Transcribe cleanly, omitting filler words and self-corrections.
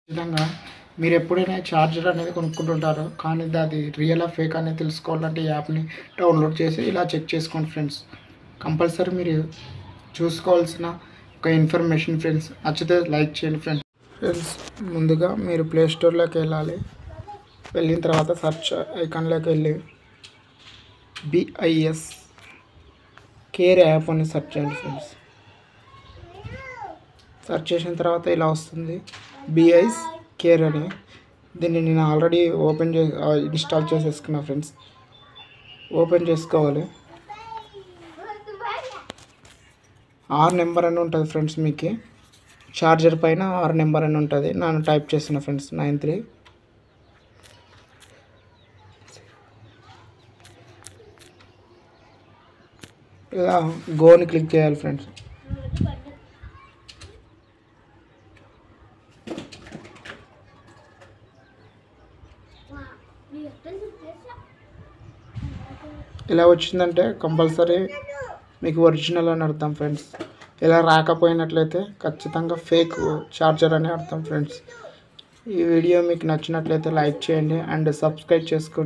విధంగా మీరు ఎప్పుడైనా ఛార్జర్ అనేది కొనుక్కుంటుంటారు, కానీ అది రియల్ ఫేక్ అనేది తెలుసుకోవాలంటే ఈ యాప్ని డౌన్లోడ్ చేసి ఇలా చెక్ చేసుకోండి ఫ్రెండ్స్. కంపల్సరీ మీరు చూసుకోవాల్సిన ఒక ఇన్ఫర్మేషన్ ఫ్రెండ్స్. నచ్చితే లైక్ చేయండి ఫ్రెండ్స్. ముందుగా మీరు ప్లే స్టోర్లోకి వెళ్ళాలి. వెళ్ళిన తర్వాత సెర్చ్ ఐకాన్లోకి వెళ్ళి BIS కేర్ యాప్ అని సెర్చ్ చేయండి ఫ్రెండ్స్. సెర్చ్ చేసిన తర్వాత ఇలా వస్తుంది BIS కేర్ అని. దీన్ని నేను ఆల్రెడీ ఇన్స్టాల్ చేసేసుకున్నా ఫ్రెండ్స్. ఓపెన్ చేసుకోవాలి. R నెంబర్ అని ఉంటుంది ఫ్రెండ్స్. మీకు ఛార్జర్ పైన R నెంబర్ అని ఉంటుంది. నేను టైప్ చేస్తున్నా ఫ్రెండ్స్ 93. ఇలా గోని క్లిక్ చేయాలి ఫ్రెండ్స్. ఇలా వచ్చిందంటే కంపల్సరీ మీకు ఒరిజినల్ అని అర్థం ఫ్రెండ్స్. ఇలా రాకపోయినట్లయితే ఖచ్చితంగా ఫేక్ ఛార్జర్ అని అర్థం ఫ్రెండ్స్. ఈ వీడియో మీకు నచ్చినట్లయితే లైక్ చేయండి అండ్ సబ్స్క్రైబ్ చేసుకోండి.